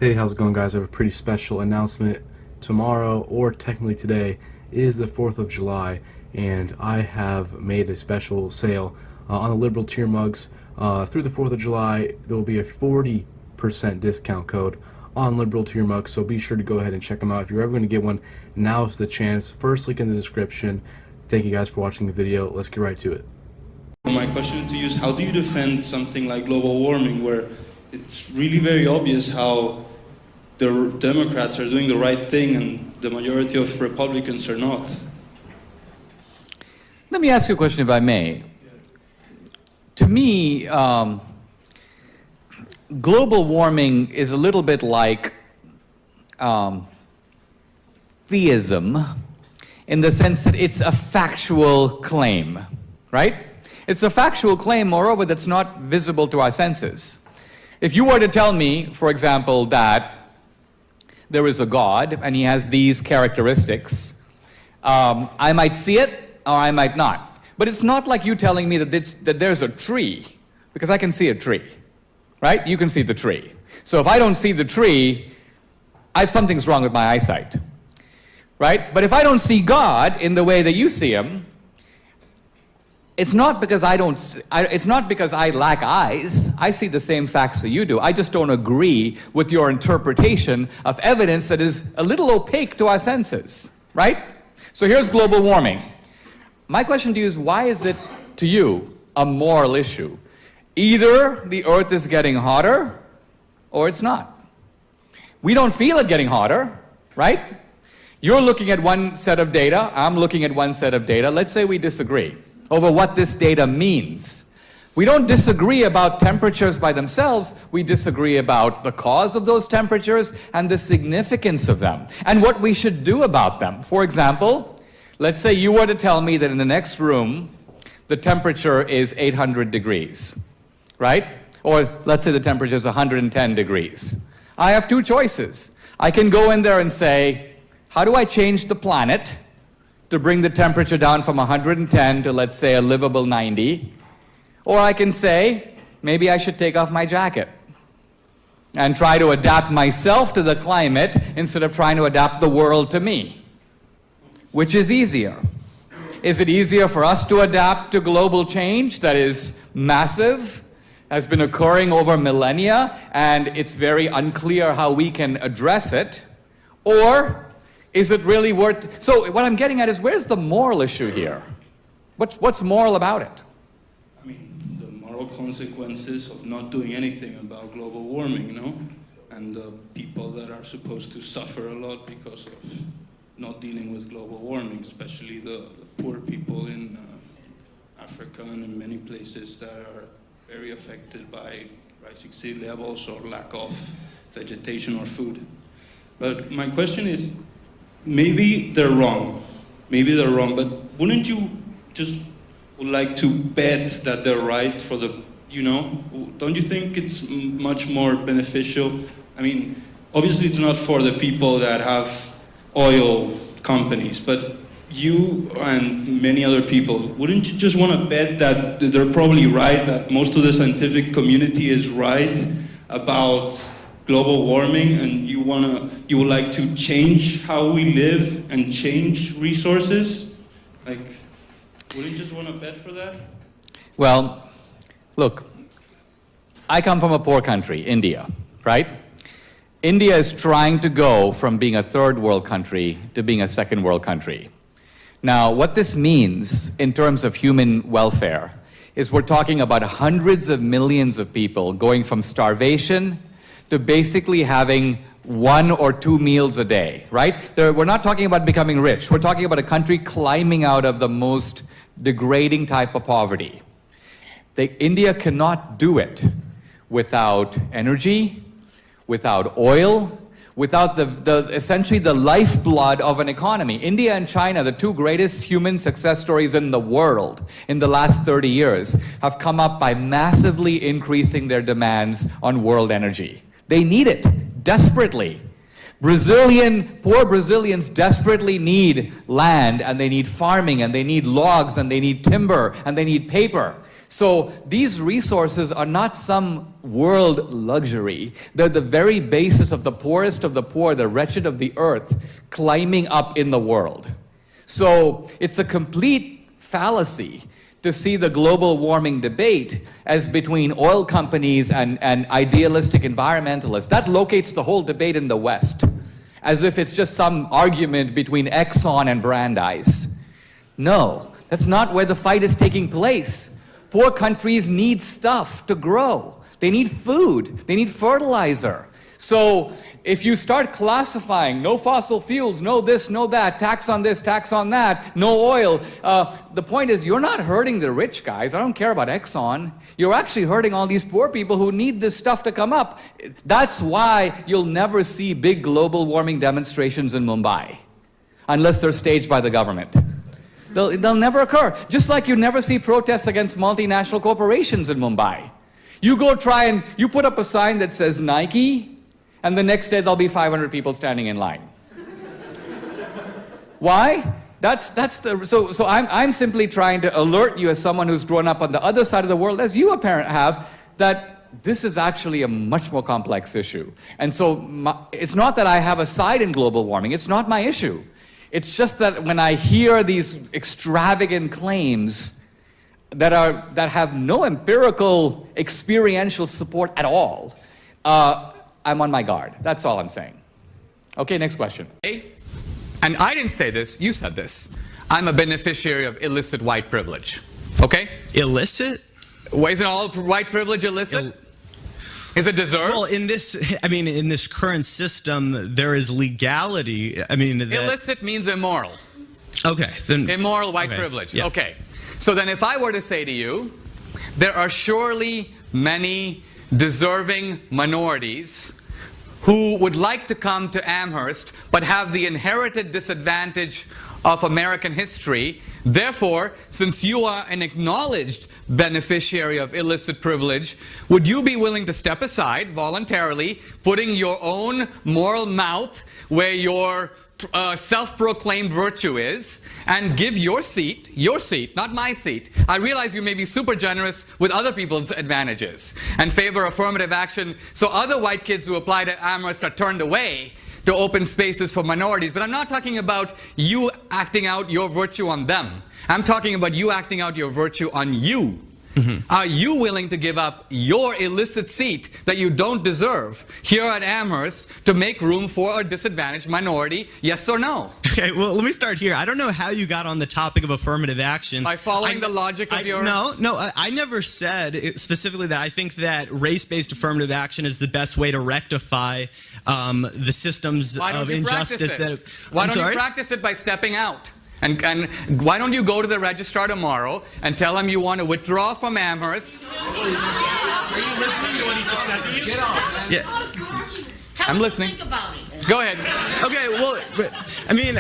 Hey, how's it going, guys? I have a pretty special announcement. Tomorrow, or technically today, is the 4th of July, and I have made a special sale on the Liberal tier mugs. Through the 4th of July, there will be a 40% discount code on Liberal tier mugs, so be sure to go ahead and check them out. If you're ever going to get one, now's the chance. First link in the description. Thank you guys for watching the video. Let's get right to it. My question to you is, how do you defend something like global warming, where it's really very obvious how the Democrats are doing the right thing and the majority of Republicans are not? Let me ask you a question, if I may. To me, global warming is a little bit like theism, in the sense that it's a factual claim, right? It's a factual claim, moreover, that's not visible to our senses. If you were to tell me, for example, that there is a God and he has these characteristics, I might see it or I might not. But it's not like you telling me that there's a tree, because I can see a tree, right? You can see the tree. So if I don't see the tree, something's wrong with my eyesight, right? But if I don't see God in the way that you see him, it's not because it's not because I lack eyes. I see the same facts that you do. I just don't agree with your interpretation of evidence that is a little opaque to our senses, right? So here's global warming. My question to you is, why is it, to you, a moral issue? Either the Earth is getting hotter, or it's not. We don't feel it getting hotter, right? You're looking at one set of data, I'm looking at one set of data. Let's say we disagree over what this data means. We don't disagree about temperatures by themselves, we disagree about the cause of those temperatures and the significance of them, and what we should do about them. For example, let's say you were to tell me that in the next room, the temperature is 800 degrees, right? Or let's say the temperature is 110 degrees. I have two choices. I can go in there and say, how do I change the planet to bring the temperature down from 110 to, let's say, a livable 90? Or I can say, maybe I should take off my jacket and try to adapt myself to the climate instead of trying to adapt the world to me. Which is easier? Is it easier for us to adapt to global change that is massive, has been occurring over millennia, and it's very unclear how we can address it? Or is it really worth... So what I'm getting at is, where's the moral issue here? What's moral about it? I mean, the moral consequences of not doing anything about global warming, you know? And the people that are supposed to suffer a lot because of not dealing with global warming, especially the poor people in Africa and in many places that are very affected by rising sea levels or lack of vegetation or food. But my question is, maybe they're wrong, but wouldn't you just like to bet that they're right for the, you know? Don't you think it's much more beneficial? I mean, obviously it's not for the people that have oil companies, but you and many other people, wouldn't you just want to bet that they're probably right, that most of the scientific community is right about global warming, and you would like to change how we live and change resources? Like, wouldn't you just want to bet for that? Well, look, I come from a poor country, India, right? India is trying to go from being a third world country to being a second world country. Now, what this means in terms of human welfare is we're talking about hundreds of millions of people going from starvation to basically having 1 or 2 meals a day, right? We're not talking about becoming rich. We're talking about a country climbing out of the most degrading type of poverty. India cannot do it without energy, without oil, without essentially the lifeblood of an economy. India and China, the two greatest human success stories in the world in the last 30 years, have come up by massively increasing their demands on world energy. They need it desperately. Poor Brazilians desperately need land, and they need farming, and they need logs, and they need timber, and they need paper. So these resources are not some world luxury. They're the very basis of the poorest of the poor, the wretched of the earth, climbing up in the world. So it's a complete fallacy to see the global warming debate as between oil companies and idealistic environmentalists. That locates the whole debate in the West, as if it's just some argument between Exxon and Brandeis. No, that's not where the fight is taking place. Poor countries need stuff to grow. They need food. They need fertilizer. So if you start classifying no fossil fuels, no this, no that, tax on this, tax on that, no oil, the point is you're not hurting the rich guys. I don't care about Exxon. You're actually hurting all these poor people who need this stuff to come up. That's why you'll never see big global warming demonstrations in Mumbai, unless they're staged by the government. They'll never occur. Just like you never see protests against multinational corporations in Mumbai. You go try and you put up a sign that says Nike, and the next day there'll be 500 people standing in line. Why? So I'm simply trying to alert you as someone who's grown up on the other side of the world, as you apparently have, that this is actually a much more complex issue. And so it's not that I have a side in global warming. It's not my issue. It's just that when I hear these extravagant claims that have no empirical experiential support at all, I'm on my guard. That's all I'm saying. Okay, next question. And I didn't say this, you said this. I'm a beneficiary of illicit white privilege. Okay? Illicit? Well, isn't all white privilege illicit? Is it deserved? Well, in this current system, there is legality. Illicit means immoral. Okay, then immoral white privilege. Yeah. Okay. So then if I were to say to you, there are surely many deserving minorities who would like to come to Amherst but have the inherited disadvantage of American history. Therefore, since you are an acknowledged beneficiary of illicit privilege, would you be willing to step aside voluntarily, putting your own moral mouth where your self-proclaimed virtue is, and give your seat, not my seat. I realize you may be super generous with other people's advantages and favor affirmative action, so other white kids who apply to Amherst are turned away to open spaces for minorities. But I'm not talking about you acting out your virtue on them. I'm talking about you acting out your virtue on you. Mm-hmm. Are you willing to give up your illicit seat that you don't deserve here at Amherst to make room for a disadvantaged minority? Yes or no? Okay, well, let me start here. I don't know how you got on the topic of affirmative action. By following the logic of your... No, I never said specifically that I think that race-based affirmative action is the best way to rectify the systems of injustice that... Why don't you practice it by stepping out? And why don't you go to the registrar tomorrow and tell him you want to withdraw from Amherst? Are you listening to what he just said to you? Get on. Yeah. I'm listening. Think about it. Go ahead. Okay, well, I mean...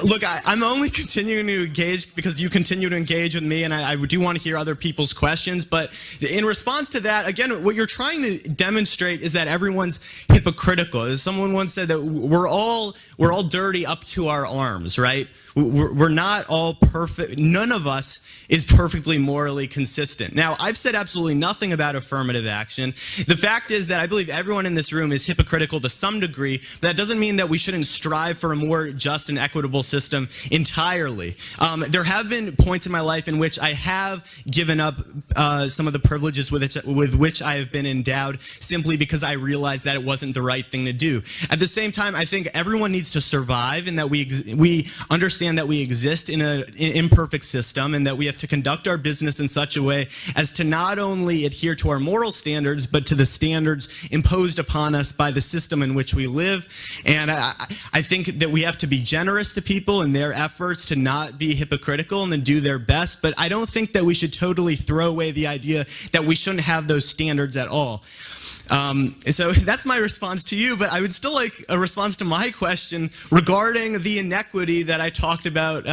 Look, I'm only continuing to engage because you continue to engage with me, and I do want to hear other people's questions. But in response to that, again, what you're trying to demonstrate is that everyone's hypocritical. As someone once said, that we're all dirty up to our arms, right? We're not all perfect. None of us is perfectly morally consistent. Now, I've said absolutely nothing about affirmative action. The fact is that I believe everyone in this room is hypocritical to some degree. That doesn't mean that we shouldn't strive for a more just and equitable system entirely. There have been points in my life in which I have given up some of the privileges with which I have been endowed simply because I realized that it wasn't the right thing to do. At the same time, I think everyone needs to survive, and that we understand that we exist in an imperfect system, and that we have to conduct our business in such a way as to not only adhere to our moral standards, but to the standards imposed upon us by the system in which we live. And I think that we have to be generous to people in their efforts to not be hypocritical and to do their best, but I don't think that we should totally throw away the idea that we shouldn't have those standards at all. So that's my response to you, but I would still like a response to my question regarding the inequity that I talked about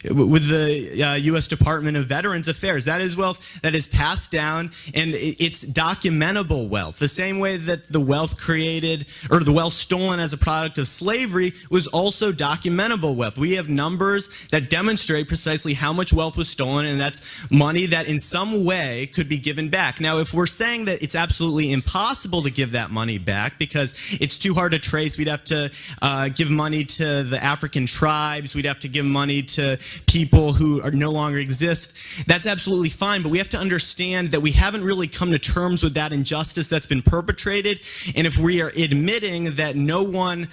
with the U.S. Department of Veterans Affairs. That is wealth that is passed down, and it's documentable wealth. The same way that the wealth created, or the wealth stolen as a product of slavery, was also documentable wealth. We have numbers that demonstrate precisely how much wealth was stolen, and that's money that in some way could be given back. Now, if we're saying that it's absolutely impossible to give that money back because it's too hard to trace, we'd have to give money to the African tribes, we'd have to give money to people who no longer exist. That's absolutely fine, but we have to understand that we haven't really come to terms with that injustice that's been perpetrated, and if we are admitting that no one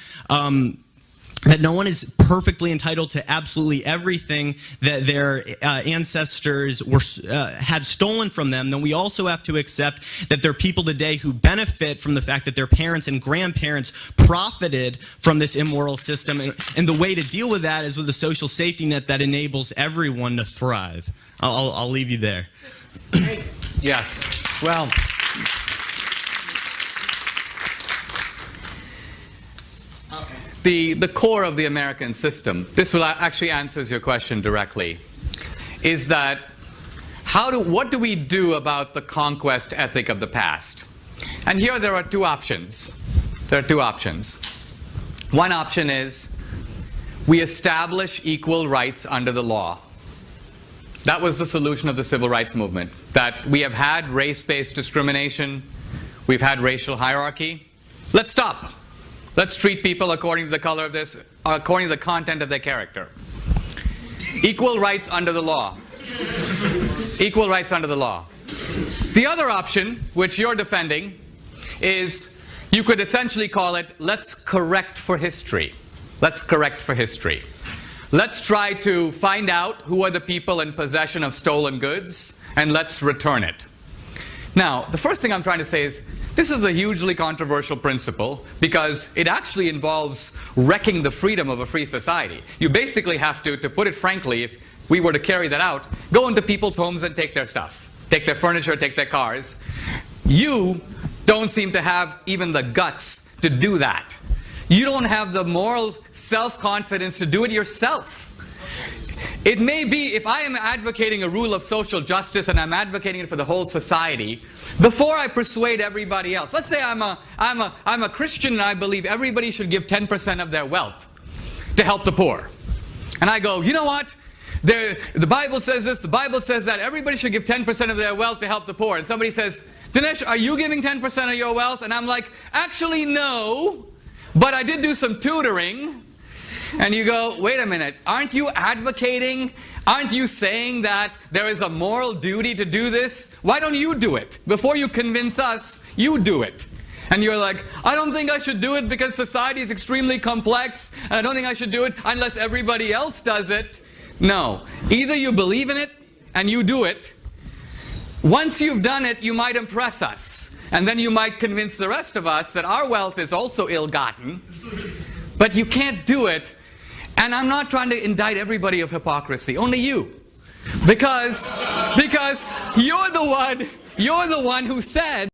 is perfectly entitled to absolutely everything that their ancestors had stolen from them, then we also have to accept that there are people today who benefit from the fact that their parents and grandparents profited from this immoral system. And the way to deal with that is with a social safety net that enables everyone to thrive. I'll leave you there. Yes. Well, the core of the American system, this will actually answers your question directly, is that what do we do about the conquest ethic of the past? And here there are two options. There are two options. One option is we establish equal rights under the law. That was the solution of the civil rights movement, that we have had race-based discrimination, we've had racial hierarchy. Let's stop. Let's treat people according to the color of according to the content of their character. Equal rights under the law. Equal rights under the law. The other option, which you're defending, is you could essentially call it, let's correct for history. Let's correct for history. Let's try to find out who are the people in possession of stolen goods, and let's return it. Now, the first thing I'm trying to say is, this is a hugely controversial principle because it actually involves wrecking the freedom of a free society. You basically have to put it frankly, if we were to carry that out, go into people's homes and take their stuff. Take their furniture, take their cars. You don't seem to have even the guts to do that. You don't have the moral self-confidence to do it yourself. It may be, if I am advocating a rule of social justice and I'm advocating it for the whole society, before I persuade everybody else, let's say I'm a Christian and I believe everybody should give 10% of their wealth to help the poor. And I go, you know what? The Bible says this, the Bible says that, everybody should give 10% of their wealth to help the poor. And somebody says, Dinesh, are you giving 10% of your wealth? And I'm like, actually no, but I did do some tutoring. And you go, wait a minute, aren't you advocating, aren't you saying that there is a moral duty to do this? Why don't you do it? Before you convince us, you do it. And you're like, I don't think I should do it because society is extremely complex, and I don't think I should do it unless everybody else does it. No, either you believe in it and you do it. Once you've done it, you might impress us. And then you might convince the rest of us that our wealth is also ill-gotten. But you can't do it. And I'm not trying to indict everybody of hypocrisy, only you. Because you're the one who said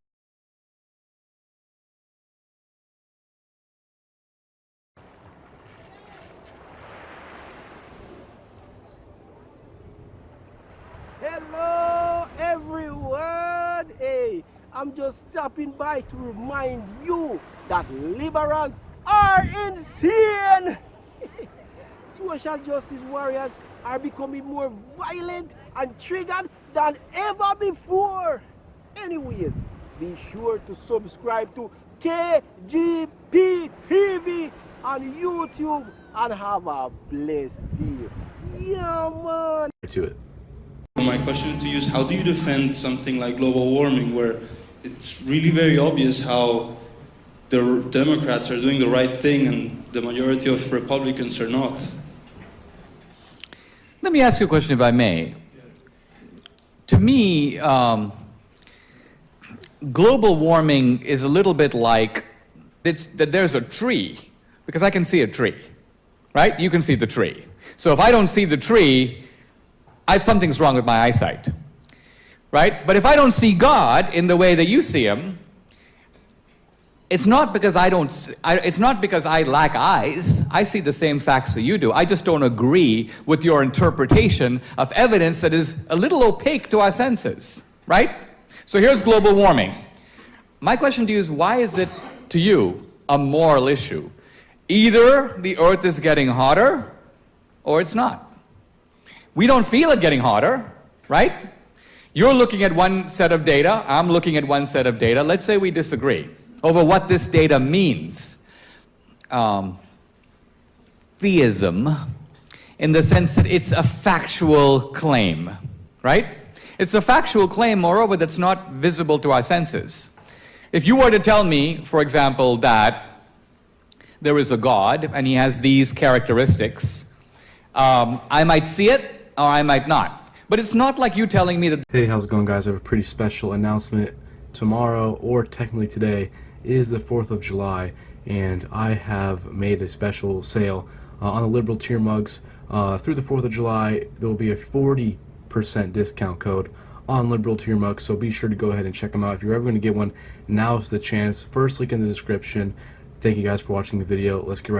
Hello everyone. Hey, I'm just stopping by to remind you that liberals are insane. Social justice warriors are becoming more violent and triggered than ever before. Anyways, be sure to subscribe to KGP TV on YouTube and have a blessed day. Yeah, man. To it. My question to you is, how do you defend something like global warming, where it's really very obvious how the Democrats are doing the right thing and the majority of Republicans are not? Let me ask you a question, if I may. To me, global warming is a little bit like that there's a tree, because I can see a tree, right? You can see the tree. So if I don't see the tree, something's wrong with my eyesight, right? But if I don't see God in the way that you see him, it's not because it's not because I lack eyes. I see the same facts that you do. I just don't agree with your interpretation of evidence that is a little opaque to our senses, right? So here's global warming. My question to you is, why is it, to you, a moral issue? Either the Earth is getting hotter, or it's not. We don't feel it getting hotter, right? You're looking at one set of data, I'm looking at one set of data. Let's say we disagree over what this data means. Theism, in the sense that it's a factual claim, right? It's a factual claim, moreover, that's not visible to our senses. If you were to tell me, for example, that there is a God and he has these characteristics, I might see it or I might not. But it's not like you telling me that... Hey, how's it going, guys? I have a pretty special announcement. Tomorrow, or technically today, is the 4th of July, and I have made a special sale on the Liberal tier mugs. Through the 4th of July, there will be a 40% discount code on Liberal tier mugs, so be sure to go ahead and check them out. If you're ever going to get one, now's the chance. First link in the description. Thank you guys for watching the video. Let's get right